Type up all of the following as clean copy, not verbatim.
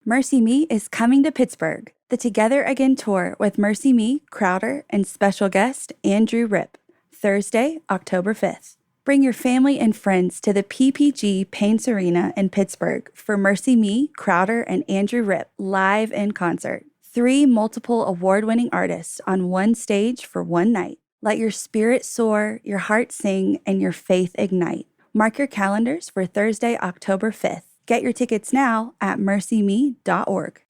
Mercy Me is coming to Pittsburgh. The Together Again tour with Mercy Me, Crowder, and special guest Andrew Ripp. Thursday, October 5th. Bring your family and friends to the PPG Paints Arena in Pittsburgh for Mercy Me, Crowder, and Andrew Ripp live in concert. 3 multiple award-winning artists on one stage for one night. Let your spirit soar, your heart sing, and your faith ignite. Mark your calendars for Thursday, October 5th. Get your tickets now at mercyme.org.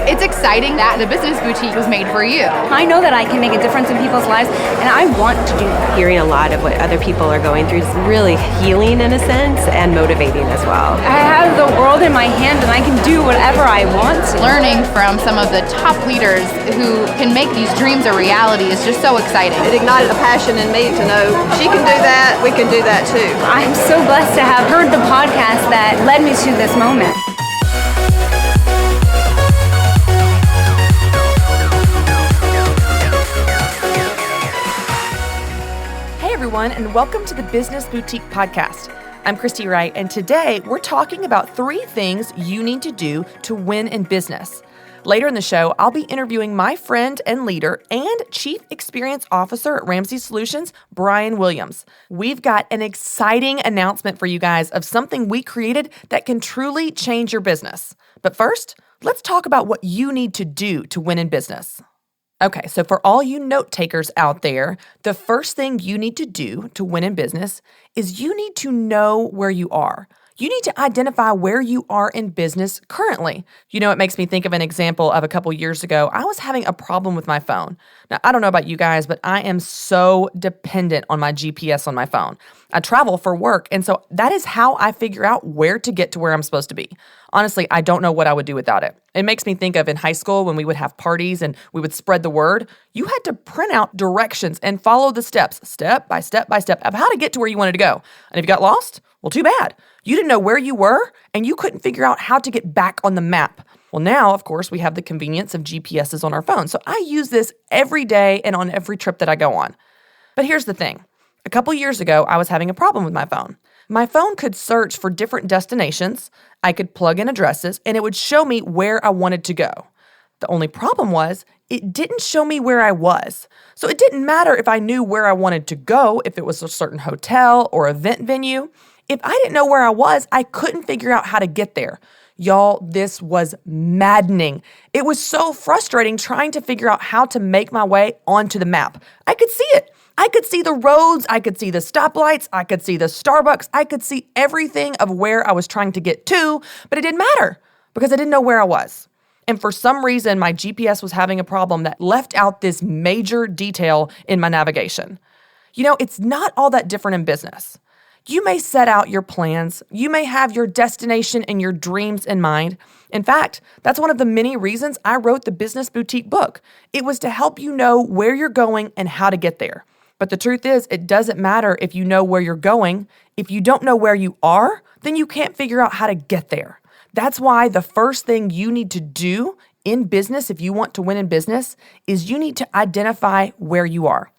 It's exciting that the business boutique was made for you. I know that I can make a difference in people's lives, and I want to do that. Hearing a lot of what other people are going through is really healing in a sense and motivating as well. I have the world in my hand, and I can do whatever I want to. Learning from some of the top leaders who can make these dreams a reality is just so exciting. It ignited a passion in me to know she can do that, we can do that too. I'm so blessed to have heard the podcast that led me to this moment. Everyone, and welcome to the Business Boutique Podcast. I'm Christy Wright, and today we're talking about 3 things you need to do to win in business. Later in the show, I'll be interviewing my friend and leader and Chief Experience Officer at Ramsey Solutions, Brian Williams. We've got an exciting announcement for you guys of something we created that can truly change your business. But first, let's talk about what you need to do to win in business. Okay, so for all you note takers out there, the first thing you need to do to win in business is you need to know where you are. You need to identify where you are in business currently. You know, it makes me think of an example of a couple years ago. I was having a problem with my phone. Now, I don't know about you guys, but I am so dependent on my GPS on my phone. I travel for work, and so that is how I figure out where to get to where I'm supposed to be. Honestly, I don't know what I would do without it. It makes me think of in high school when we would have parties and we would spread the word. You had to print out directions and follow the steps, step by step by step, of how to get to where you wanted to go. And if you got lost, well, too bad. You didn't know where you were, and you couldn't figure out how to get back on the map. Well, now, of course, we have the convenience of GPSs on our phone. So I use this every day and on every trip that I go on. But here's the thing. A couple years ago, I was having a problem with my phone. My phone could search for different destinations. I could plug in addresses, and it would show me where I wanted to go. The only problem was it didn't show me where I was. So it didn't matter if I knew where I wanted to go, if it was a certain hotel or event venue. If I didn't know where I was, I couldn't figure out how to get there. Y'all, this was maddening. It was so frustrating trying to figure out how to make my way onto the map. I could see it. I could see the roads, I could see the stoplights, I could see the Starbucks, I could see everything of where I was trying to get to, but it didn't matter because I didn't know where I was. And for some reason, my GPS was having a problem that left out this major detail in my navigation. You know, it's not all that different in business. You may set out your plans, you may have your destination and your dreams in mind. In fact, that's one of the many reasons I wrote the Business Boutique book. It was to help you know where you're going and how to get there. But the truth is, it doesn't matter if you know where you're going. If you don't know where you are, then you can't figure out how to get there. That's why the first thing you need to do in business, if you want to win in business, is you need to identify where you are.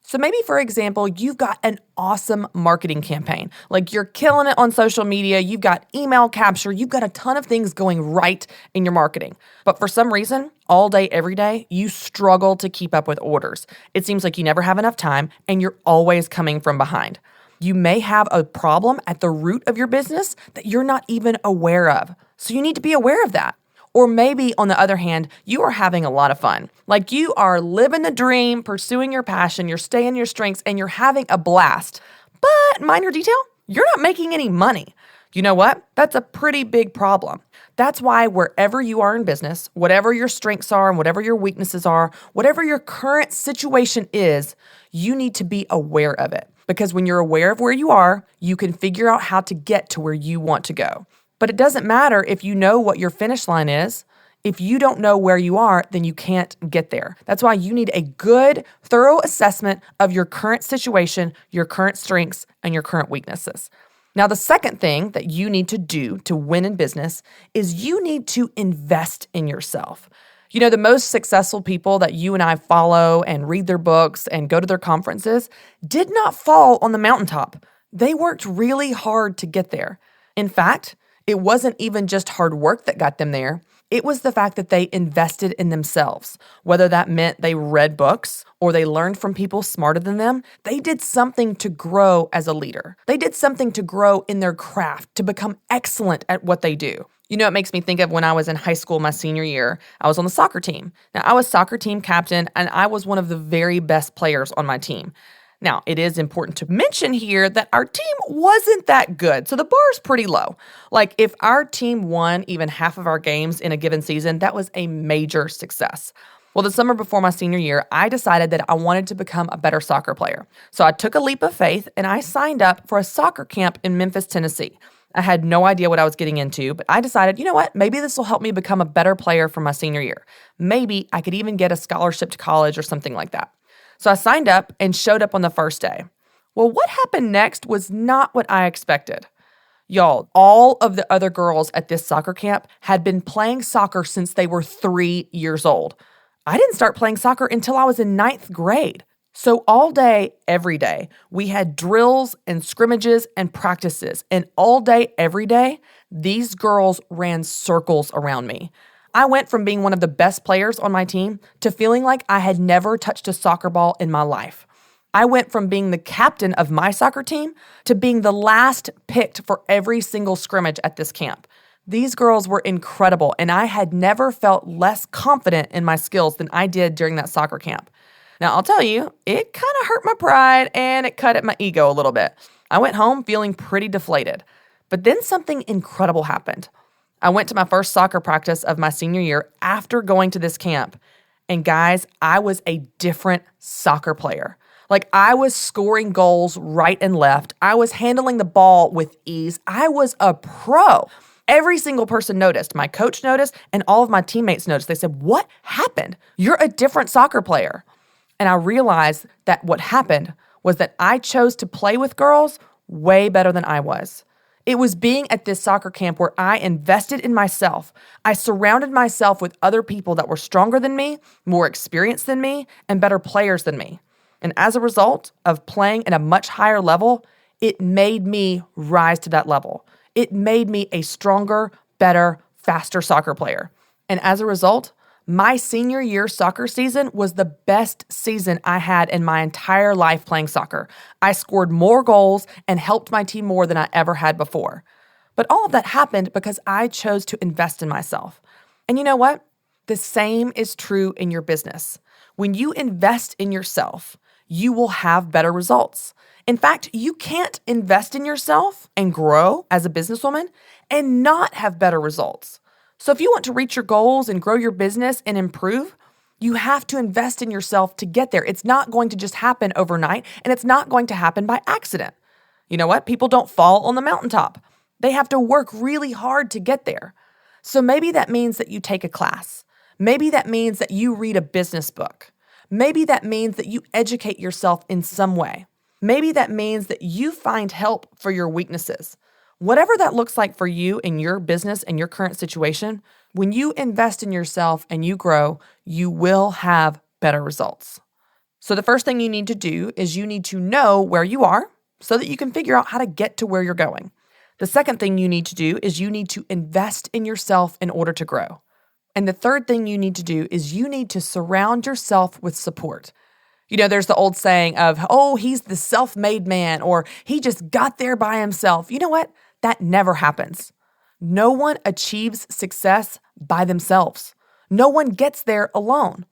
So maybe, for example, you've got an awesome marketing campaign. Like you're killing it on social media, you've got email capture, you've got a ton of things going right in your marketing. But for some reason, all day, every day, you struggle to keep up with orders. It seems like you never have enough time and you're always coming from behind. You may have a problem at the root of your business that you're not even aware of. So you need to be aware of that. Or maybe, on the other hand, you are having a lot of fun. Like you are living the dream, pursuing your passion, you're staying your strengths, and you're having a blast. But minor detail, you're not making any money. You know what? That's a pretty big problem. That's why wherever you are in business, whatever your strengths are and whatever your weaknesses are, whatever your current situation is, you need to be aware of it. Because when you're aware of where you are, you can figure out how to get to where you want to go. But it doesn't matter if you know what your finish line is. If you don't know where you are, then you can't get there. That's why you need a good, thorough assessment of your current situation, your current strengths, and your current weaknesses. Now, the second thing that you need to do to win in business is you need to invest in yourself. You know, the most successful people that you and I follow and read their books and go to their conferences did not fall on the mountaintop. They worked really hard to get there. In fact, It wasn't even just hard work that got them there. It was the fact that they invested in themselves. Whether that meant they read books or they learned from people smarter than them, they did something to grow as a leader. They did something to grow in their craft, to become excellent at what they do. You know, it makes me think of when I was in high school my senior year, I was on the soccer team. Now, I was soccer team captain, and I was one of the very best players on my team. Now, it is important to mention here that our team wasn't that good, so the bar is pretty low. Like, if our team won even half of our games in a given season, that was a major success. Well, the summer before my senior year, I decided that I wanted to become a better soccer player. So I took a leap of faith, and I signed up for a soccer camp in Memphis, Tennessee. I had no idea what I was getting into, but I decided, you know what, maybe this will help me become a better player for my senior year. Maybe I could even get a scholarship to college or something like that. So I signed up and showed up on the first day. Well, what happened next was not what I expected. Y'all, all of the other girls at this soccer camp had been playing soccer since they were 3 years old. I didn't start playing soccer until I was in 9th grade. So all day, every day, we had drills and scrimmages and practices. And all day, every day, these girls ran circles around me. I went from being one of the best players on my team to feeling like I had never touched a soccer ball in my life. I went from being the captain of my soccer team to being the last picked for every single scrimmage at this camp. These girls were incredible, and I had never felt less confident in my skills than I did during that soccer camp. Now, I'll tell you, it kind of hurt my pride and it cut at my ego a little bit. I went home feeling pretty deflated. But then something incredible happened. I went to my first soccer practice of my senior year after going to this camp. And guys, I was a different soccer player. Like, I was scoring goals right and left. I was handling the ball with ease. I was a pro. Every single person noticed. My coach noticed, and all of my teammates noticed. They said, "What happened? You're a different soccer player." And I realized that what happened was that I chose to play with girls way better than I was. It was being at this soccer camp where I invested in myself. I surrounded myself with other people that were stronger than me, more experienced than me, and better players than me. And as a result of playing at a much higher level, it made me rise to that level. It made me a stronger, better, faster soccer player. And as a result, my senior year soccer season was the best season I had in my entire life playing soccer. I scored more goals and helped my team more than I ever had before. But all of that happened because I chose to invest in myself. And you know what? The same is true in your business. When you invest in yourself, you will have better results. In fact, you can't invest in yourself and grow as a businesswoman and not have better results. So if you want to reach your goals and grow your business and improve, you have to invest in yourself to get there. It's not going to just happen overnight, and it's not going to happen by accident. You know what? People don't fall on the mountaintop. They have to work really hard to get there. So maybe that means that you take a class. Maybe that means that you read a business book. Maybe that means that you educate yourself in some way. Maybe that means that you find help for your weaknesses. Whatever that looks like for you in your business and your current situation, when you invest in yourself and you grow, you will have better results. So the first thing you need to do is you need to know where you are so that you can figure out how to get to where you're going. The second thing you need to do is you need to invest in yourself in order to grow. And the third thing you need to do is you need to surround yourself with support. You know, there's the old saying of, "Oh, he's the self-made man," or "he just got there by himself." You know what? That never happens. No one achieves success by themselves. No one gets there alone.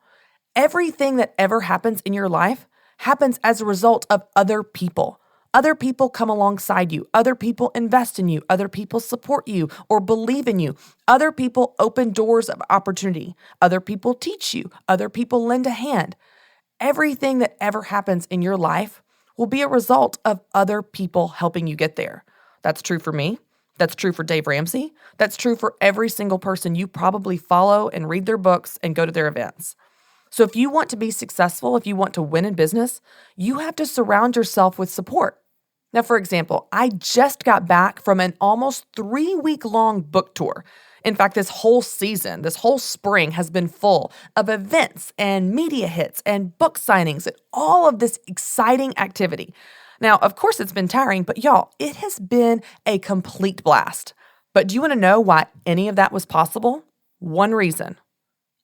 Everything that ever happens in your life happens as a result of other people. Other people come alongside you. Other people invest in you. Other people support you or believe in you. Other people open doors of opportunity. Other people teach you. Other people lend a hand. Everything that ever happens in your life will be a result of other people helping you get there. That's true for me. That's true for Dave Ramsey. That's true for every single person you probably follow and read their books and go to their events. So if you want to be successful, if you want to win in business, you have to surround yourself with support. Now, for example, I just got back from an almost 3-week-long book tour. In fact, this whole season, this whole spring has been full of events and media hits and book signings and all of this exciting activity. Now, of course, it's been tiring, but y'all, it has been a complete blast. But do you want to know why any of that was possible? One reason.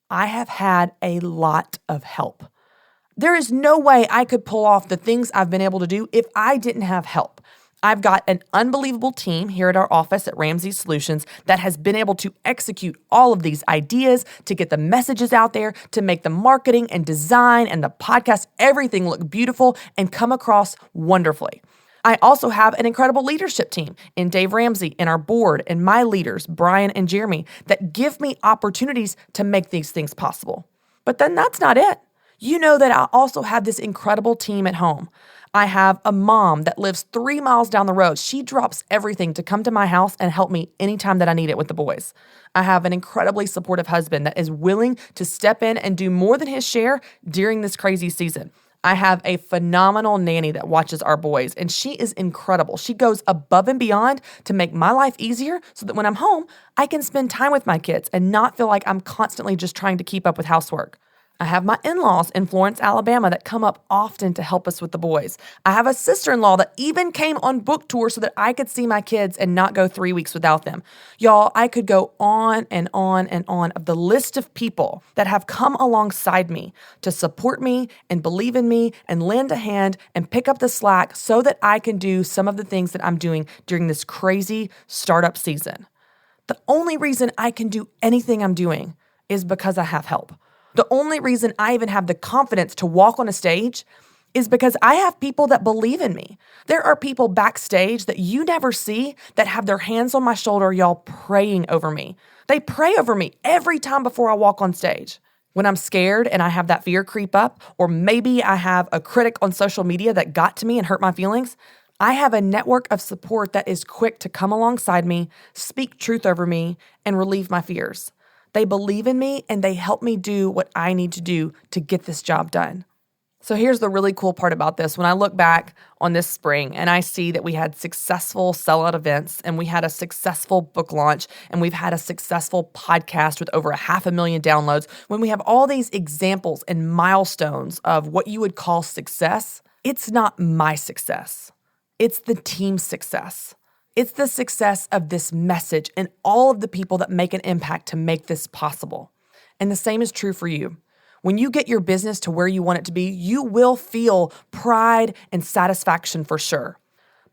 I have had a lot of help. There is no way I could pull off the things I've been able to do if I didn't have help. I've got an unbelievable team here at our office at Ramsey Solutions that has been able to execute all of these ideas, to get the messages out there, to make the marketing and design and the podcast, everything look beautiful and come across wonderfully. I also have an incredible leadership team in Dave Ramsey, in our board, and my leaders, Brian and Jeremy, that give me opportunities to make these things possible. But then that's not it. You know that I also have this incredible team at home. I have a mom that lives 3 miles down the road. She drops everything to come to my house and help me anytime that I need it with the boys. I have an incredibly supportive husband that is willing to step in and do more than his share during this crazy season. I have a phenomenal nanny that watches our boys, and she is incredible. She goes above and beyond to make my life easier so that when I'm home, I can spend time with my kids and not feel like I'm constantly just trying to keep up with housework. I have my in-laws in Florence, Alabama that come up often to help us with the boys. I have a sister-in-law that even came on book tour so that I could see my kids and not go 3 weeks without them. Y'all, I could go on and on and on of the list of people that have come alongside me to support me and believe in me and lend a hand and pick up the slack so that I can do some of the things that I'm doing during this crazy startup season. The only reason I can do anything I'm doing is because I have help. The only reason I even have the confidence to walk on a stage is because I have people that believe in me. There are people backstage that you never see that have their hands on my shoulder, y'all, praying over me. They pray over me every time before I walk on stage. When I'm scared and I have that fear creep up, or maybe I have a critic on social media that got to me and hurt my feelings, I have a network of support that is quick to come alongside me, speak truth over me, and relieve my fears. They believe in me and they help me do what I need to do to get this job done. So here's the really cool part about this. When I look back on this spring and I see that we had successful sellout events and we had a successful book launch and we've had a successful podcast with over 500,000 downloads, when we have all these examples and milestones of what you would call success, it's not my success. It's the team's success. It's the success of this message and all of the people that make an impact to make this possible. And the same is true for you. When you get your business to where you want it to be, you will feel pride and satisfaction for sure.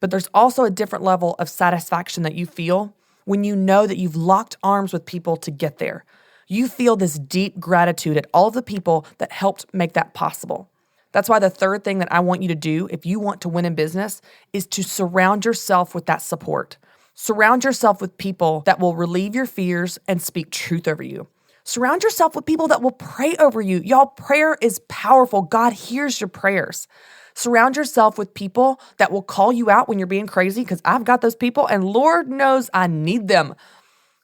But there's also a different level of satisfaction that you feel when you know that you've locked arms with people to get there. You feel this deep gratitude at all of the people that helped make that possible. That's why the third thing that I want you to do if you want to win in business is to surround yourself with that support. Surround yourself with people that will relieve your fears and speak truth over you. Surround yourself with people that will pray over you. Y'all, prayer is powerful. God hears your prayers. Surround yourself with people that will call you out when you're being crazy, because I've got those people and Lord knows I need them.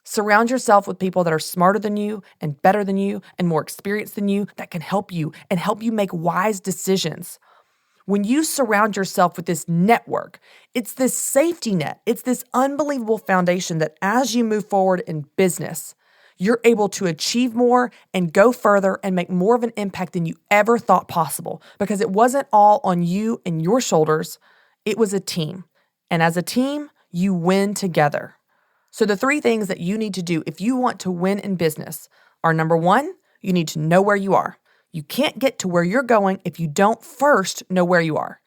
Surround yourself with people that are smarter than you and better than you and more experienced than you that can help you and help you make wise decisions. When you surround yourself with this network, it's this safety net. It's this unbelievable foundation that as you move forward in business, you're able to achieve more and go further and make more of an impact than you ever thought possible, because it wasn't all on you and your shoulders. It was a team. And as a team, you win together. So the 3 things that you need to do if you want to win in business are, number 1, you need to know where you are. You can't get to where you're going if you don't first know where you are.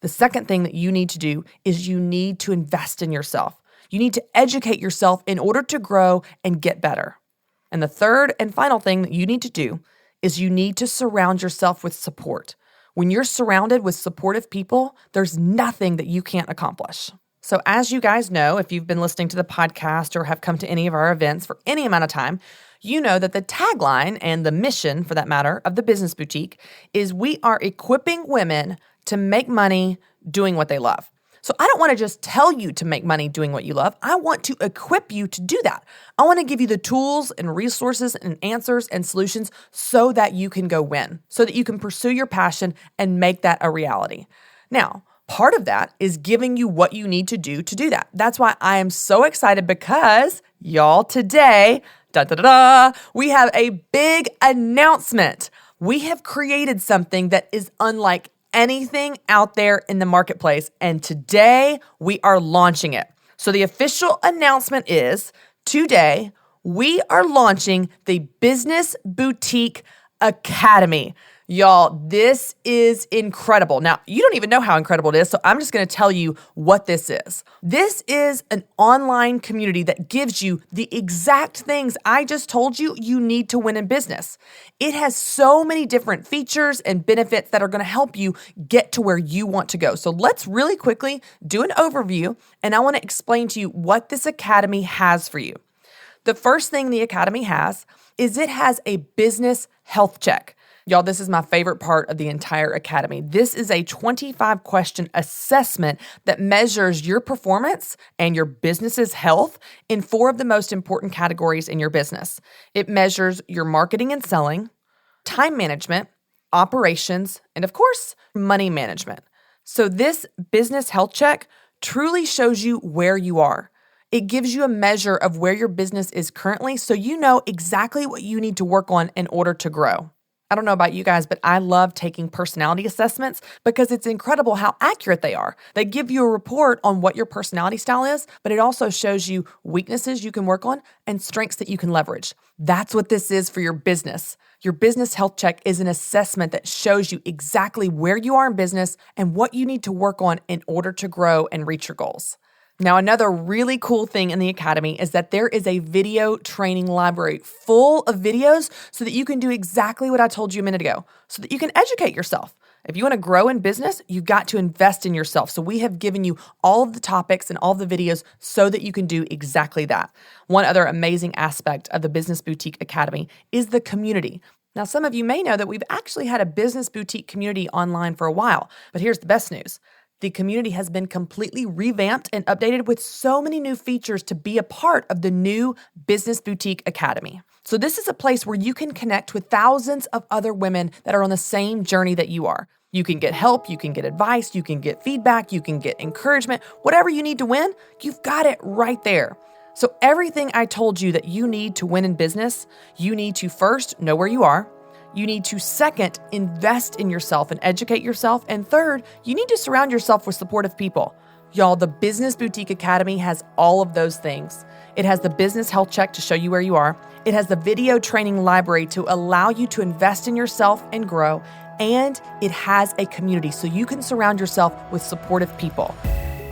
The second thing that you need to do is you need to invest in yourself. You need to educate yourself in order to grow and get better. And the third and final thing that you need to do is you need to surround yourself with support. When you're surrounded with supportive people, there's nothing that you can't accomplish. So as you guys know, if you've been listening to the podcast or have come to any of our events for any amount of time, you know that the tagline and the mission, for that matter, of the Business Boutique is we are equipping women to make money doing what they love. So I don't want to just tell you to make money doing what you love. I want to equip you to do that. I want to give you the tools and resources and answers and solutions so that you can go win, so that you can pursue your passion and make that a reality. Now, part of that is giving you what you need to do that. That's why I am so excited because, y'all, today, we have a big announcement. We have created something that is unlike anything out there in the marketplace, and today we are launching it. So the official announcement is today we are launching the Business Boutique Academy. Y'all, this is incredible. Now, you don't even know how incredible it is, so I'm just going to tell you what this is. This is an online community that gives you the exact things I just told you you need to win in business. It has so many different features and benefits that are going to help you get to where you want to go. So let's really quickly do an overview, and I want to explain to you what this academy has for you. The first thing the academy has is it has a business health check. Y'all, this is my favorite part of the entire academy. This is a 25-question assessment that measures your performance and your business's health in 4 of the most important categories in your business. It measures your marketing and selling, time management, operations, and of course, money management. So this business health check truly shows you where you are. It gives you a measure of where your business is currently so you know exactly what you need to work on in order to grow. I don't know about you guys, but I love taking personality assessments because it's incredible how accurate they are. They give you a report on what your personality style is, but it also shows you weaknesses you can work on and strengths that you can leverage. That's what this is for your business. Your business health check is an assessment that shows you exactly where you are in business and what you need to work on in order to grow and reach your goals. Now, another really cool thing in the academy is that there is a video training library full of videos so that you can do exactly what I told you a minute ago, so that you can educate yourself. If you want to grow in business, you've got to invest in yourself. So we have given you all of the topics and all of the videos so that you can do exactly that. One other amazing aspect of the Business Boutique Academy is the community. Now, some of you may know that we've actually had a Business Boutique community online for a while, but here's the best news. The community has been completely revamped and updated with so many new features to be a part of the new Business Boutique Academy. So this is a place where you can connect with thousands of other women that are on the same journey that you are. You can get help, you can get advice, you can get feedback, you can get encouragement. Whatever you need to win, you've got it right there. So everything I told you that you need to win in business, you need to first know where you are. You need to, second, invest in yourself and educate yourself. And third, you need to surround yourself with supportive people. Y'all, the Business Boutique Academy has all of those things. It has the business health check to show you where you are. It has the video training library to allow you to invest in yourself and grow. And it has a community so you can surround yourself with supportive people.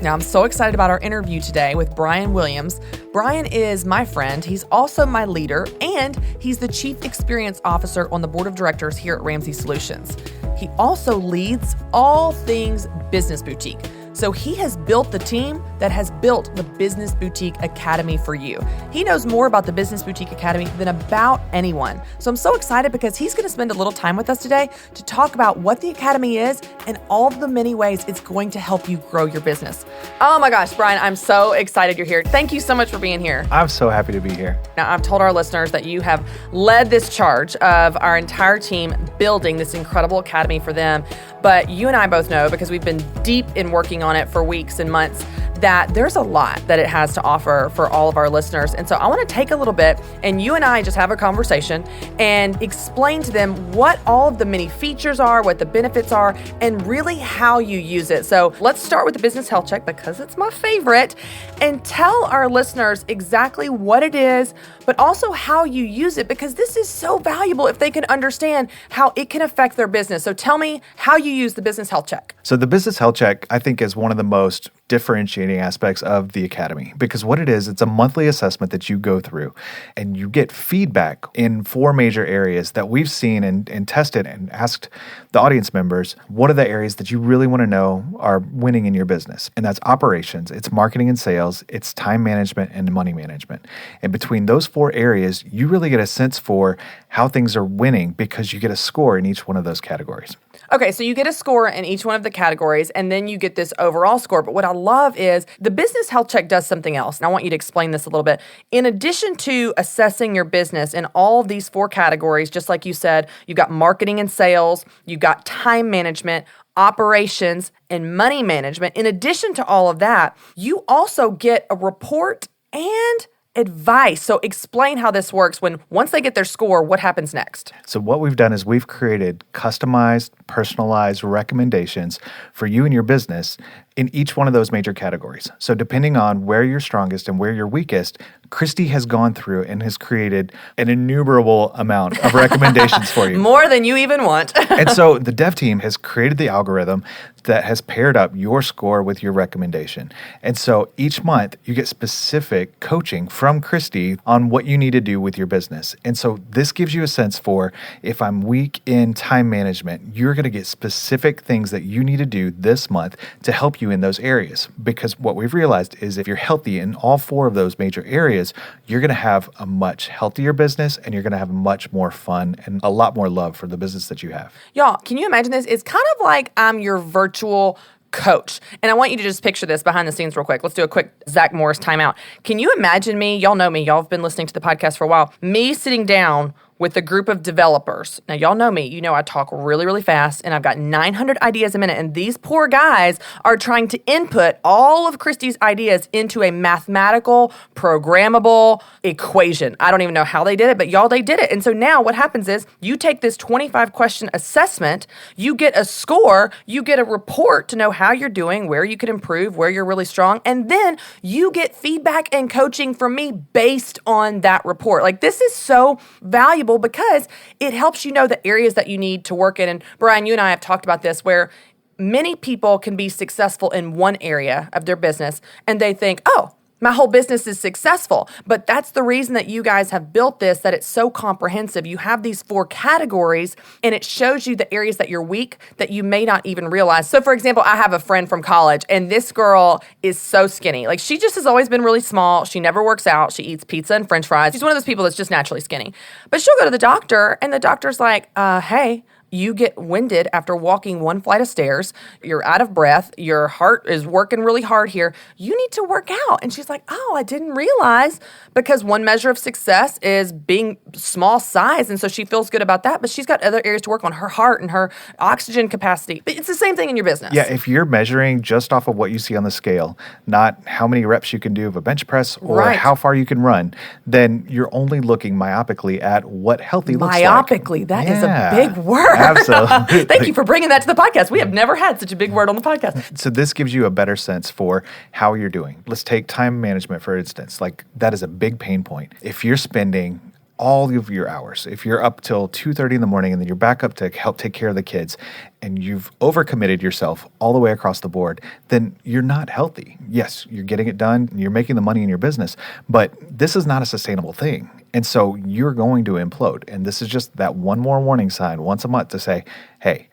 Now, I'm so excited about our interview today with Brian Williams. Brian is my friend. He's also my leader, and he's the Chief Experience Officer on the Board of Directors here at Ramsey Solutions. He also leads all things Business Boutique. So he has built the team that has built the Business Boutique Academy for you. He knows more about the Business Boutique Academy than about anyone. So I'm so excited because he's going to spend a little time with us today to talk about what the Academy is and all of the many ways it's going to help you grow your business. Oh my gosh, Brian, I'm so excited you're here. Thank you so much for being here. I'm so happy to be here. Now, I've told our listeners that you have led this charge of our entire team building this incredible academy for them. But you and I both know, because we've been deep in working on it for weeks and months, that there's a lot that it has to offer for all of our listeners. And so I want to take a little bit and you and I just have a conversation and explain to them what all of the many features are, what the benefits are, and really how you use it. So let's start with the business health check because it's my favorite, and tell our listeners exactly what it is, but also how you use it, because this is so valuable if they can understand how it can affect their business. So tell me how you use the business health check. So the business health check, I think, is one of the most differentiating aspects of the Academy, because what it is, it's a monthly assessment that you go through and you get feedback in 4 major areas that we've seen and tested and asked the audience members, what are the areas that you really want to know are winning in your business? And that's operations, it's marketing and sales, it's time management and money management. And between those 4 areas, you really get a sense for how things are winning because you get a score in each one of those categories. Okay, so you get a score in each one of the categories, and then you get this overall score. But what I love is the business health check does something else, and I want you to explain this a little bit. In addition to assessing your business in all of these 4 categories, just like you said, you've got marketing and sales, you've got time management, operations, and money management. In addition to all of that, you also get a report and advice. So explain how this works. Once they get their score, what happens next? So what we've done is we've created customized, personalized recommendations for you and your business in each one of those major categories. So depending on where you're strongest and where you're weakest, Christy has gone through and has created an innumerable amount of recommendations for you. More than you even want. And so the dev team has created the algorithm that has paired up your score with your recommendation. And so each month you get specific coaching from Christy on what you need to do with your business. And so this gives you a sense for, if I'm weak in time management, you're going to get specific things that you need to do this month to help you in those areas. Because what we've realized is if you're healthy in all 4 of those major areas, you're going to have a much healthier business and you're going to have much more fun and a lot more love for the business that you have. Y'all, can you imagine this? It's kind of like I'm your virtual coach. And I want you to just picture this behind the scenes real quick. Let's do a quick Zach Morris timeout. Can you imagine me? Y'all know me. Y'all have been listening to the podcast for a while. Me sitting down with a group of developers. Now, y'all know me. You know I talk really, really fast, and I've got 900 ideas a minute, and these poor guys are trying to input all of Christy's ideas into a mathematical, programmable equation. I don't even know how they did it, but y'all, they did it. And so now what happens is you take this 25-question assessment, you get a score, you get a report to know how you're doing, where you could improve, where you're really strong, and then you get feedback and coaching from me based on that report. Like, this is so valuable because it helps you know the areas that you need to work in. And Brian, you and I have talked about this, where many people can be successful in one area of their business and they think, oh, my whole business is successful. But that's the reason that you guys have built this, that it's so comprehensive. You have these 4 categories and it shows you the areas that you're weak that you may not even realize. So for example, I have a friend from college and this girl is so skinny. Like, she just has always been really small. She never works out. She eats pizza and French fries. She's one of those people that's just naturally skinny. But she'll go to the doctor and the doctor's like, hey, you get winded after walking 1 flight of stairs. You're out of breath. Your heart is working really hard here. You need to work out. And she's like, oh, I didn't realize, because one measure of success is being small size. And so she feels good about that. But she's got other areas to work on, her heart and her oxygen capacity. But it's the same thing in your business. Yeah, if you're measuring just off of what you see on the scale, not how many reps you can do of a bench press or how far you can run, then you're only looking myopically at what healthy looks like. Myopically, that is a big word. Absolutely. Thank you for bringing that to the podcast. We have never had such a big word on the podcast. So this gives you a better sense for how you're doing. Let's take time management, for instance. Like, that is a big pain point. If you're spending all of your hours, if you're up till 2:30 in the morning and then you're back up to help take care of the kids, and you've overcommitted yourself all the way across the board, then you're not healthy. Yes, you're getting it done, you're making the money in your business, but this is not a sustainable thing. And so you're going to implode. And this is just that one more warning sign once a month to say, hey,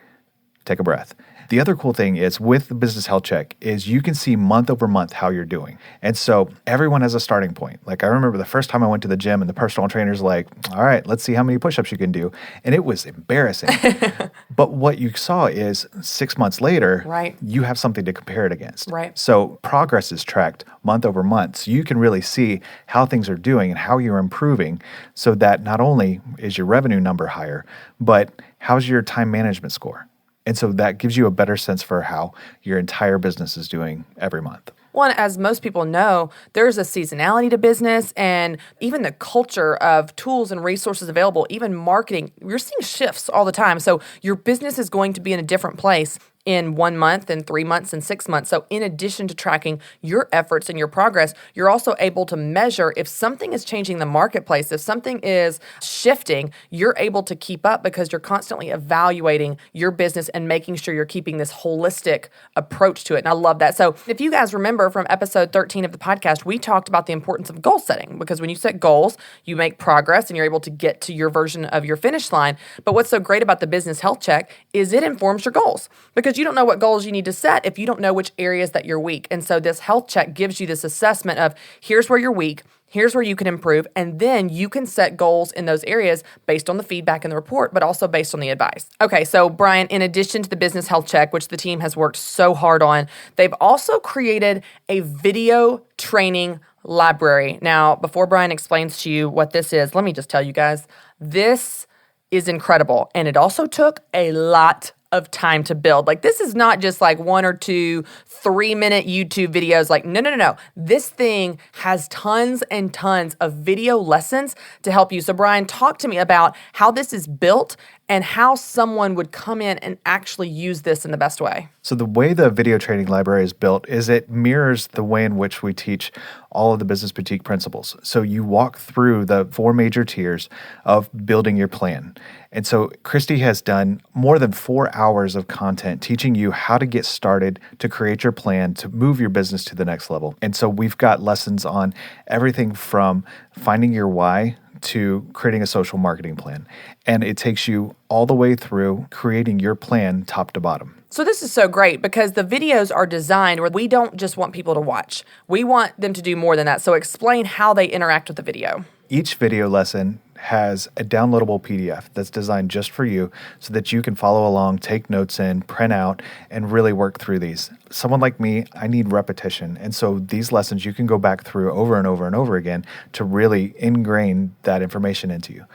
take a breath. The other cool thing is with the business health check is you can see month over month how you're doing. And so everyone has a starting point. Like, I remember the first time I went to the gym and the personal trainer's like, all right, let's see how many push-ups you can do. And it was embarrassing. But what you saw is 6 months later, you have something to compare it against. So progress is tracked month over month. So you can really see how things are doing and how you're improving, so that not only is your revenue number higher, but how's your time management score? And so that gives you a better sense for how your entire business is doing every month. Well, as most people know, there's a seasonality to business, and even the culture of tools and resources available, even marketing, you're seeing shifts all the time. So your business is going to be in a different place in 1 month and 3 months and 6 months. So in addition to tracking your efforts and your progress, you're also able to measure if something is changing the marketplace, if something is shifting, you're able to keep up because you're constantly evaluating your business and making sure you're keeping this holistic approach to it. And I love that. So if you guys remember from episode 13 of the podcast, we talked about the importance of goal setting, because when you set goals, you make progress and you're able to get to your version of your finish line. But what's so great about the business health check is it informs your goals, because you don't know what goals you need to set if you don't know which areas that you're weak. And so this health check gives you this assessment of here's where you're weak, here's where you can improve, and then you can set goals in those areas based on the feedback in the report, but also based on the advice. Okay, so Brian, in addition to the business health check, which the team has worked so hard on, they've also created a video training library. Now, before Brian explains to you what this is, let me just tell you guys, this is incredible. And it also took a lot of time to build. Like, this is not just like 1 or 2 3-minute YouTube videos. Like, no. This thing has tons and tons of video lessons to help you. So Brian, talk to me about how this is built and how someone would come in and actually use this in the best way? So the way the video training library is built is it mirrors the way in which we teach all of the business boutique principles. So you walk through the 4 major tiers of building your plan. And so Christy has done more than 4 hours of content teaching you how to get started, to create your plan, to move your business to the next level. And so we've got lessons on everything from finding your why to creating a social marketing plan. And it takes you all the way through creating your plan top to bottom. So this is so great because the videos are designed where we don't just want people to watch. We want them to do more than that. So explain how they interact with the video. Each video lesson has a downloadable PDF that's designed just for you so that you can follow along, take notes in, print out, and really work through these. Someone like me, I need repetition. And so these lessons you can go back through over and over and over again to really ingrain that information into you.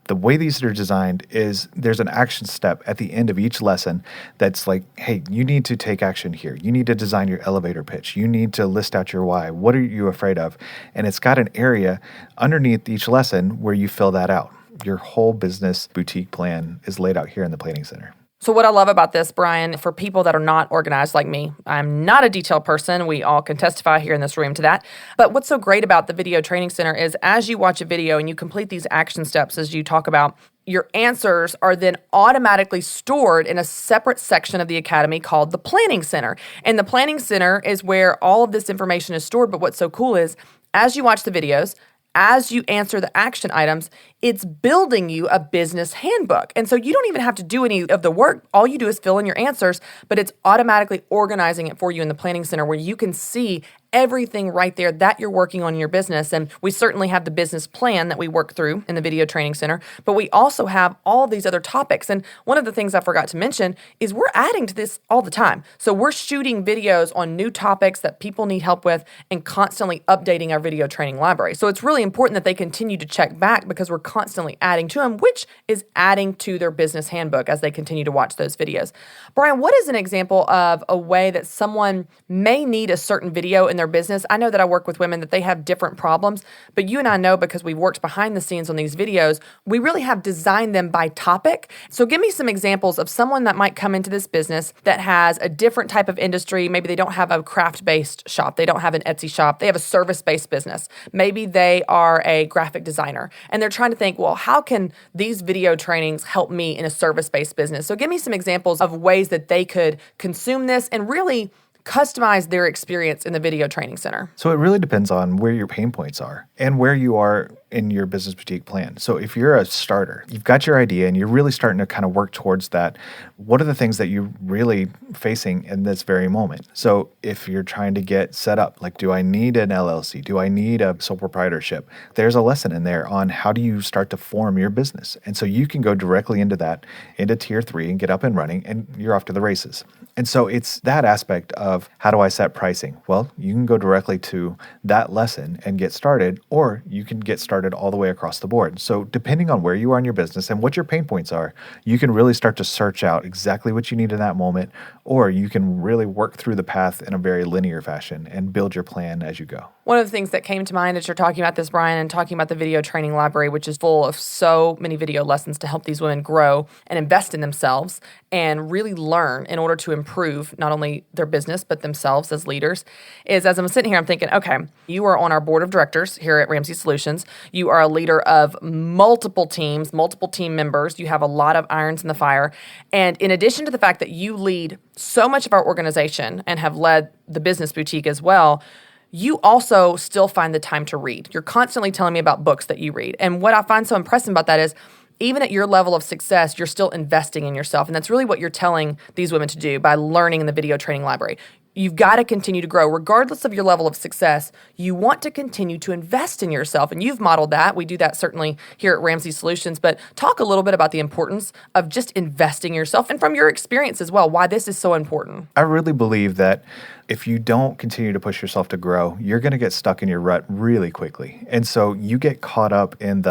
The way these are designed is there's an action step at the end of each lesson that's like, hey, you need to take action here. You need to design your elevator pitch. You need to list out your why. What are you afraid of? And it's got an area underneath each lesson where you fill that out. Your whole business boutique plan is laid out here in the Planning Center. So what I love about this, Brian, for people that are not organized like me, I'm not a detail person. We all can testify here in this room to that. But what's so great about the Video Training Center is as you watch a video and you complete these action steps, as you talk about, your answers are then automatically stored in a separate section of the Academy called the Planning Center. And the Planning Center is where all of this information is stored. But what's so cool is as you watch the videos, as you answer the action items, it's building you a business handbook. And so you don't even have to do any of the work. All you do is fill in your answers, but it's automatically organizing it for you in the Planning Center where you can see everything right there that you're working on in your business. And we certainly have the business plan that we work through in the Video Training Center, but we also have all these other topics. And one of the things I forgot to mention is we're adding to this all the time. So we're shooting videos on new topics that people need help with and constantly updating our video training library. So it's really important that they continue to check back because we're constantly adding to them, which is adding to their business handbook as they continue to watch those videos. Brian, what is an example of a way that someone may need a certain video in their business? I know that I work with women that they have different problems, but you and I know because we've worked behind the scenes on these videos, we really have designed them by topic. So give me some examples of someone that might come into this business that has a different type of industry. Maybe they don't have a craft-based shop. They don't have an Etsy shop. They have a service-based business. Maybe they are a graphic designer and they're trying to think, well, how can these video trainings help me in a service-based business? So give me some examples of ways that they could consume this and really customize their experience in the Video Training Center. So it really depends on where your pain points are and where you are in your business boutique plan. So if you're a starter, you've got your idea and you're really starting to kind of work towards that, what are the things that you're really facing in this very moment? So if you're trying to get set up, like, do I need an LLC? Do I need a sole proprietorship? There's a lesson in there on how do you start to form your business. And so you can go directly into that, into tier 3 and get up and running and you're off to the races. And so it's that aspect of how do I set pricing? Well, you can go directly to that lesson and get started, or you can get started all the way across the board. So depending on where you are in your business and what your pain points are, you can really start to search out exactly what you need in that moment, or you can really work through the path in a very linear fashion and build your plan as you go. One of the things that came to mind as you're talking about this, Brian, and talking about the video training library, which is full of so many video lessons to help these women grow and invest in themselves and really learn in order to improve not only their business, but themselves as leaders, is as I'm sitting here, I'm thinking, okay, you are on our board of directors here at Ramsey Solutions. You are a leader of multiple teams, multiple team members. You have a lot of irons in the fire. And in addition to the fact that you lead so much of our organization and have led the business boutique as well, you also still find the time to read. You're constantly telling me about books that you read. And what I find so impressive about that is even at your level of success, you're still investing in yourself. And that's really what you're telling these women to do by learning in the video training library. You've got to continue to grow. Regardless of your level of success, you want to continue to invest in yourself. And you've modeled that. We do that certainly here at Ramsey Solutions. But talk a little bit about the importance of just investing in yourself and from your experience as well, why this is so important. I really believe that if you don't continue to push yourself to grow, you're going to get stuck in your rut really quickly. And so you get caught up in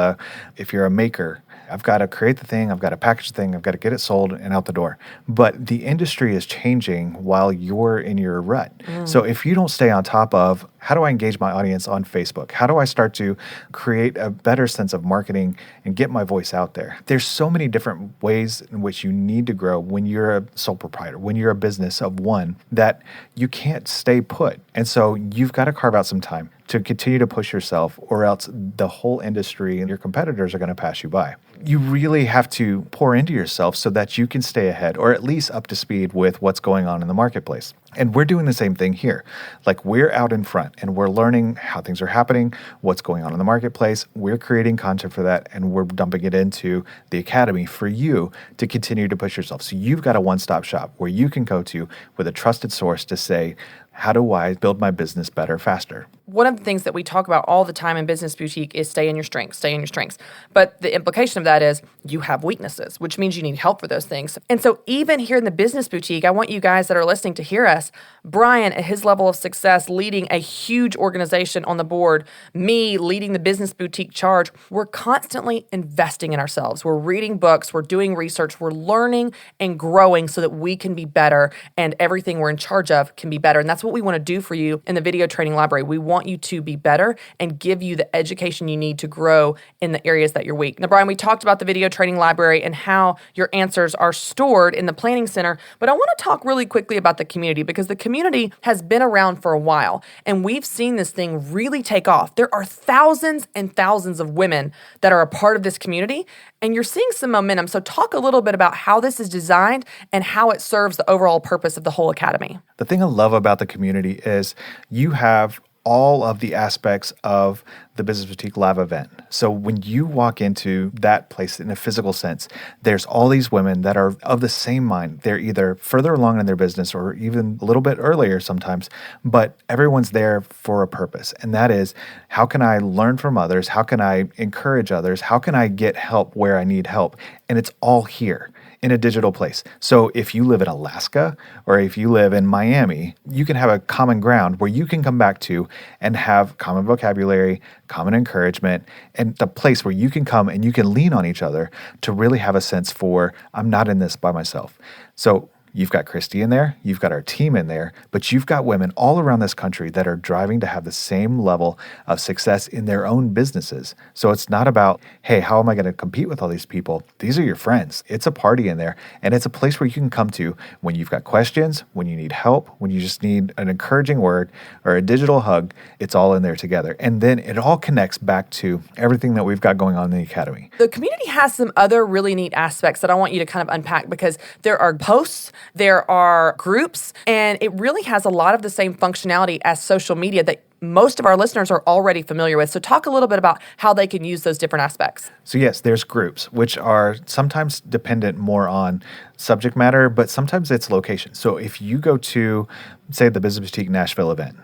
if you're a maker, I've got to create the thing, I've got to package the thing, I've got to get it sold and out the door. But the industry is changing while you're in your rut. So if you don't stay on top of, how do I engage my audience on Facebook? How do I start to create a better sense of marketing and get my voice out there? There's so many different ways in which you need to grow when you're a sole proprietor, when you're a business of one, that you can't stay put. And so you've got to carve out some time to continue to push yourself, or else the whole industry and your competitors are going to pass you by. You really have to pour into yourself so that you can stay ahead, or at least up to speed with what's going on in the marketplace. And we're doing the same thing here. Like, we're out in front and we're learning how things are happening, what's going on in the marketplace. We're creating content for that, and we're dumping it into the academy for you to continue to push yourself. So you've got a one-stop shop where you can go to with a trusted source to say, how do I build my business better, faster? One of the things that we talk about all the time in Business Boutique is stay in your strengths, stay in your strengths. But the implication of that is you have weaknesses, which means you need help for those things. And so even here in the Business Boutique, I want you guys that are listening to hear us. Brian, at his level of success, leading a huge organization on the board, me leading the Business Boutique charge, we're constantly investing in ourselves. We're reading books, we're doing research, we're learning and growing so that we can be better and everything we're in charge of can be better. And that's what we want to do for you in the video training library. We want you to be better and give you the education you need to grow in the areas that you're weak. Now, Brian, we talked about the video training library and how your answers are stored in the planning center, but I want to talk really quickly about the community, because the community has been around for a while and we've seen this thing really take off. There are thousands and thousands of women that are a part of this community, and you're seeing some momentum. So talk a little bit about how this is designed and how it serves the overall purpose of the whole academy. The thing I love about the community is you have all of the aspects of the Business Boutique live event. So when you walk into that place in a physical sense, there's all these women that are of the same mind. They're either further along in their business or even a little bit earlier sometimes, but everyone's there for a purpose. And that is, how can I learn from others? How can I encourage others? How can I get help where I need help? And it's all here in a digital place. So if you live in Alaska or if you live in Miami, you can have a common ground where you can come back to and have common vocabulary, common encouragement, and the place where you can come and you can lean on each other to really have a sense for, I'm not in this by myself. So you've got Christy in there, you've got our team in there, but you've got women all around this country that are driving to have the same level of success in their own businesses. So it's not about, hey, how am I going to compete with all these people? These are your friends. It's a party in there, and it's a place where you can come to when you've got questions, when you need help, when you just need an encouraging word or a digital hug. It's all in there together. And then it all connects back to everything that we've got going on in the academy. The community has some other really neat aspects that I want you to kind of unpack, because there are posts, there are groups, and it really has a lot of the same functionality as social media that most of our listeners are already familiar with. So talk a little bit about how they can use those different aspects. So yes, there's groups, which are sometimes dependent more on subject matter, but sometimes it's location. So if you go to, say, the Business Boutique Nashville event,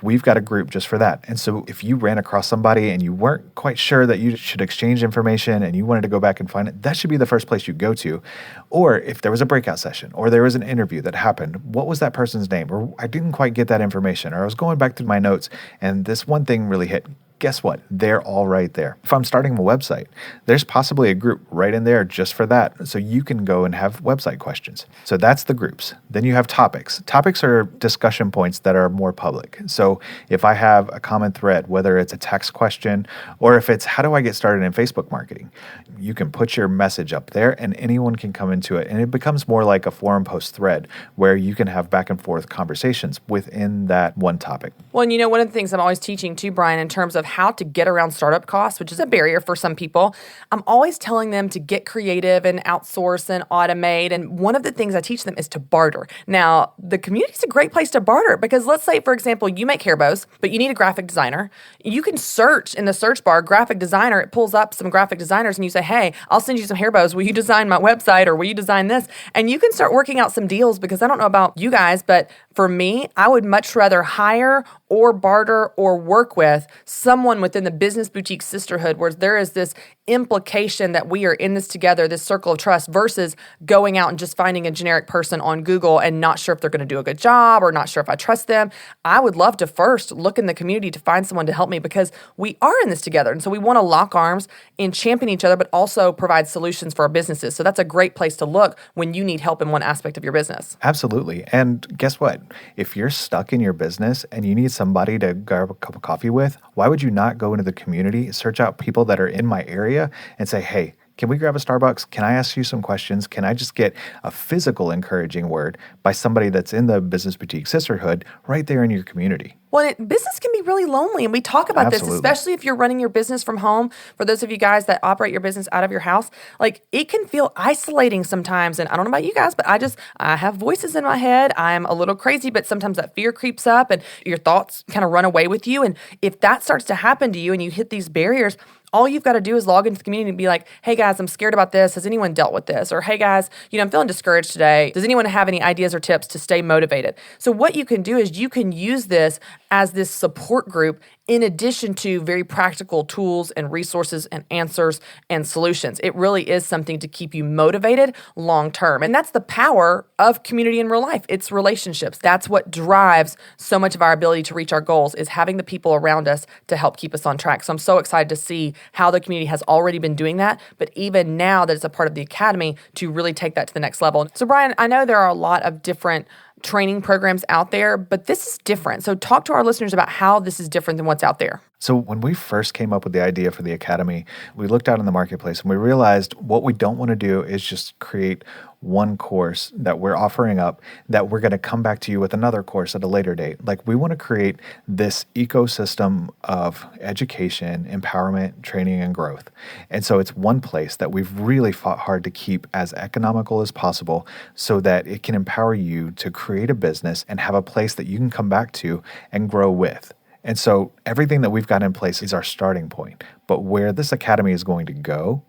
we've got a group just for that. And so if you ran across somebody and you weren't quite sure that you should exchange information and you wanted to go back and find it, that should be the first place you go to. Or if there was a breakout session or there was an interview that happened, what was that person's name? Or I didn't quite get that information, or I was going back through my notes and this one thing really hit. Guess what? They're all right there. If I'm starting a website, there's possibly a group right in there just for that. So you can go and have website questions. So that's the groups. Then you have topics. Topics are discussion points that are more public. So if I have a common thread, whether it's a text question or if it's how do I get started in Facebook marketing, you can put your message up there and anyone can come into it. And it becomes more like a forum post thread where you can have back and forth conversations within that one topic. Well, and you know, one of the things I'm always teaching too, Brian, in terms of how to get around startup costs, which is a barrier for some people, I'm always telling them to get creative and outsource and automate. And one of the things I teach them is to barter. Now, the community is a great place to barter because let's say, for example, you make hair bows, but you need a graphic designer. You can search in the search bar, graphic designer. It pulls up some graphic designers and you say, hey, I'll send you some hair bows. Will you design my website or will you design this? And you can start working out some deals because I don't know about you guys, but for me, I would much rather hire or barter or work with someone within the Business Boutique Sisterhood where there is this implication that we are in this together, this circle of trust, versus going out and just finding a generic person on Google and not sure if they're going to do a good job or not sure if I trust them. I would love to first look in the community to find someone to help me because we are in this together. And so we want to lock arms and champion each other, but also provide solutions for our businesses. So that's a great place to look when you need help in one aspect of your business. Absolutely. And guess what? If you're stuck in your business and you need somebody to grab a cup of coffee with, why would you not go into the community, search out people that are in my area and say, hey, can we grab a Starbucks? Can I ask you some questions? Can I just get a physical encouraging word by somebody that's in the Business Boutique Sisterhood right there in your community? Well, business can be really lonely, and we talk about this, especially if you're running your business from home. For those of you guys that operate your business out of your house, like it can feel isolating sometimes. And I don't know about you guys, but I have voices in my head. I'm a little crazy, but sometimes that fear creeps up and your thoughts kind of run away with you. And if that starts to happen to you and you hit these barriers, all you've got to do is log into the community and be like, hey guys, I'm scared about this. Has anyone dealt with this? Or hey guys, I'm feeling discouraged today. Does anyone have any ideas or tips to stay motivated? So what you can do is you can use this as this support group in addition to very practical tools and resources and answers and solutions. It really is something to keep you motivated long term. And that's the power of community in real life. It's relationships. That's what drives so much of our ability to reach our goals, is having the people around us to help keep us on track. So I'm so excited to see how the community has already been doing that, but even now that it's a part of the academy, to really take that to the next level. So Brian, I know there are a lot of different training programs out there, but this is different. So talk to our listeners about how this is different than what's out there. So when we first came up with the idea for the academy, we looked out in the marketplace and we realized what we don't want to do is just create one course that we're offering up that we're going to come back to you with another course at a later date. Like, we want to create this ecosystem of education, empowerment, training, and growth. And so it's one place that we've really fought hard to keep as economical as possible so that it can empower you to create a business and have a place that you can come back to and grow with. And so everything that we've got in place is our starting point. But where this academy is going to go,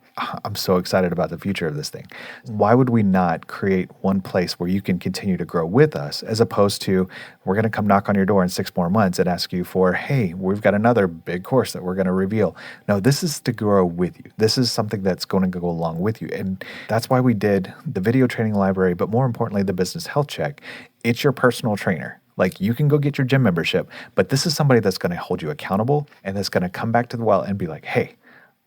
I'm so excited about the future of this thing. Why would we not create one place where you can continue to grow with us, as opposed to we're going to come knock on your door in 6 more months and ask you for, hey, we've got another big course that we're going to reveal. No, this is to grow with you. This is something that's going to go along with you. And that's why we did the video training library, but more importantly, the business health check. It's your personal trainer. Like, you can go get your gym membership, but this is somebody that's going to hold you accountable and that's going to come back to the well and be like, hey,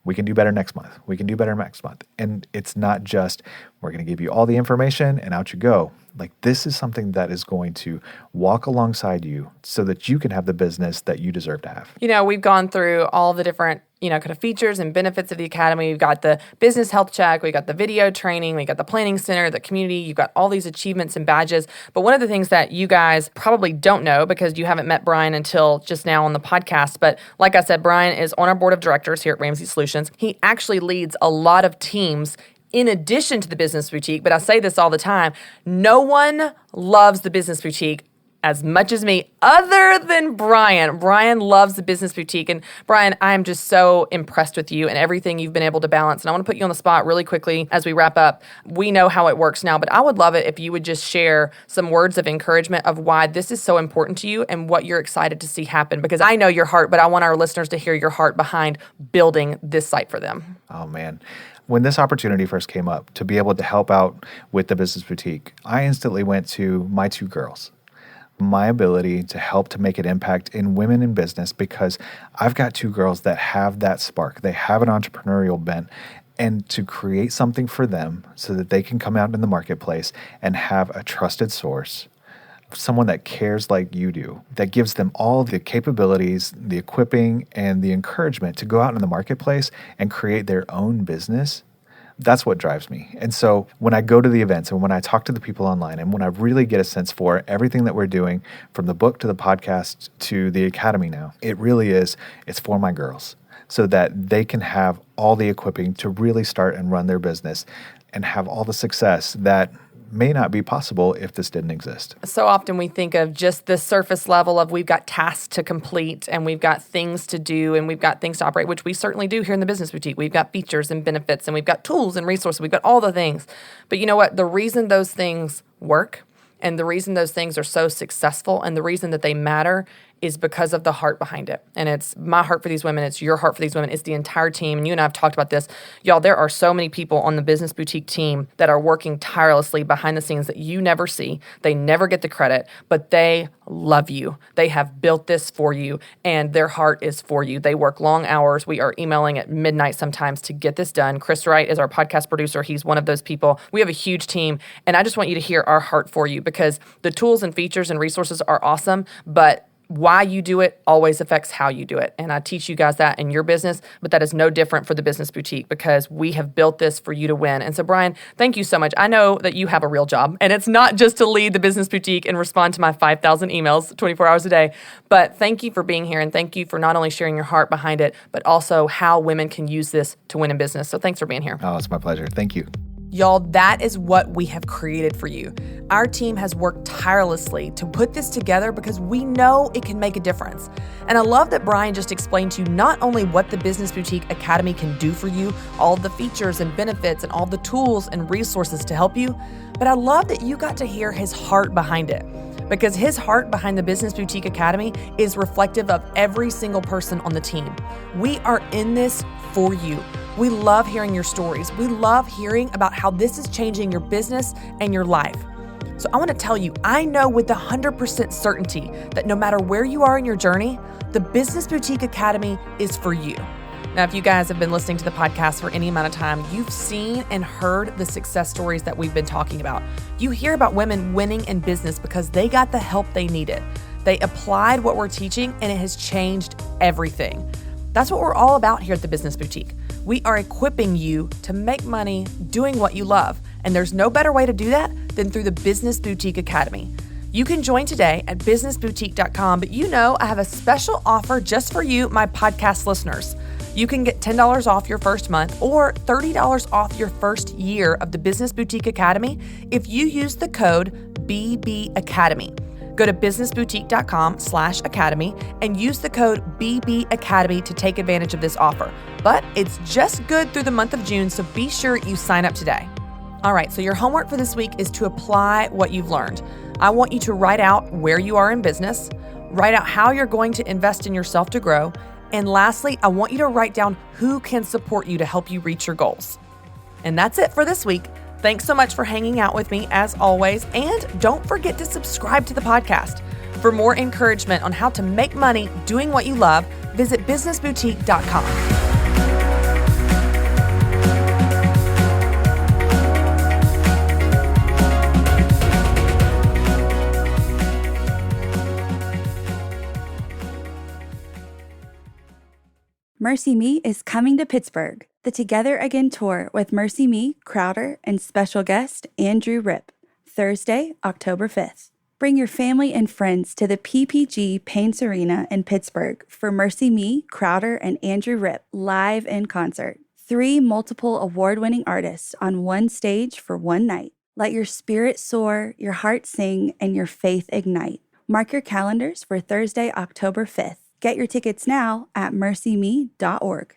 we can do better next month. We can do better next month. And it's not just, we're going to give you all the information and out you go. Like, this is something that is going to walk alongside you so that you can have the business that you deserve to have. We've gone through all the different, kind of features and benefits of the academy. We've got the business health check, we got the video training, we got the planning center, the community, you've got all these achievements and badges. But one of the things that you guys probably don't know, because you haven't met Brian until just now on the podcast, but like I said, Brian is on our board of directors here at Ramsey Solutions. He actually leads a lot of teams in addition to the Business Boutique. But I say this all the time, no one loves the Business Boutique as much as me, other than Brian. Brian loves the Business Boutique. And Brian, I'm just so impressed with you and everything you've been able to balance. And I want to put you on the spot really quickly as we wrap up. We know how it works now, but I would love it if you would just share some words of encouragement of why this is so important to you and what you're excited to see happen. Because I know your heart, but I want our listeners to hear your heart behind building this site for them. Oh, man. When this opportunity first came up to be able to help out with the Business Boutique, I instantly went to my 2 girls. My ability to help to make an impact in women in business, because I've got 2 girls that have that spark. They have an entrepreneurial bent, and to create something for them so that they can come out in the marketplace and have a trusted source, someone that cares like you do, that gives them all the capabilities, the equipping, and the encouragement to go out in the marketplace and create their own business. That's what drives me. And so when I go to the events and when I talk to the people online and when I really get a sense for everything that we're doing, from the book to the podcast to the academy now, it really is, it's for my girls so that they can have all the equipping to really start and run their business and have all the success that may not be possible if this didn't exist. So often we think of just the surface level of we've got tasks to complete and we've got things to do and we've got things to operate, which we certainly do here in the Business Boutique. We've got features and benefits and we've got tools and resources. We've got all the things. But you know what? The reason those things work and the reason those things are so successful and the reason that they matter is because of the heart behind it. And it's my heart for these women. It's your heart for these women. It's the entire team. And you and I have talked about this. Y'all, there are so many people on the Business Boutique team that are working tirelessly behind the scenes that you never see. They never get the credit, but they love you. They have built this for you, and their heart is for you. They work long hours. We are emailing at midnight sometimes to get this done. Chris Wright is our podcast producer. He's one of those people. We have a huge team, and I just want you to hear our heart for you, because the tools and features and resources are awesome, but why you do it always affects how you do it. And I teach you guys that in your business, but that is no different for the Business Boutique, because we have built this for you to win. And so, Brian, thank you so much. I know that you have a real job, and it's not just to lead the Business Boutique and respond to my 5,000 emails 24 hours a day, but thank you for being here, and thank you for not only sharing your heart behind it, but also how women can use this to win in business. So thanks for being here. Oh, it's my pleasure. Thank you. Y'all, that is what we have created for you. Our team has worked tirelessly to put this together because we know it can make a difference. And I love that Brian just explained to you not only what the Business Boutique Academy can do for you, all the features and benefits and all the tools and resources to help you, but I love that you got to hear his heart behind it. Because his heart behind the Business Boutique Academy is reflective of every single person on the team. We are in this for you. We love hearing your stories. We love hearing about how this is changing your business and your life. So I want to tell you, I know with 100% certainty that no matter where you are in your journey, the Business Boutique Academy is for you. Now, if you guys have been listening to the podcast for any amount of time, you've seen and heard the success stories that we've been talking about. You hear about women winning in business because they got the help they needed. They applied what we're teaching, and it has changed everything. That's what we're all about here at the Business Boutique. We are equipping you to make money doing what you love. And there's no better way to do that than through the Business Boutique Academy. You can join today at businessboutique.com, but you know I have a special offer just for you, my podcast listeners. You can get $10 off your first month or $30 off your first year of the Business Boutique Academy if you use the code BBAcademy. Go to businessboutique.com/academy and use the code BBAcademy to take advantage of this offer. But it's just good through the month of June, so be sure you sign up today. All right, so your homework for this week is to apply what you've learned. I want you to write out where you are in business, write out how you're going to invest in yourself to grow, and lastly, I want you to write down who can support you to help you reach your goals. And that's it for this week. Thanks so much for hanging out with me as always, and don't forget to subscribe to the podcast. For more encouragement on how to make money doing what you love, visit businessboutique.com. Mercy Me is coming to Pittsburgh. The Together Again tour with Mercy Me, Crowder, and special guest Andrew Rip, Thursday, October 5th. Bring your family and friends to the PPG Paints Arena in Pittsburgh for Mercy Me, Crowder, and Andrew Rip live in concert. 3 multiple award-winning artists on one stage for one night. Let your spirit soar, your heart sing, and your faith ignite. Mark your calendars for Thursday, October 5th. Get your tickets now at mercyme.org.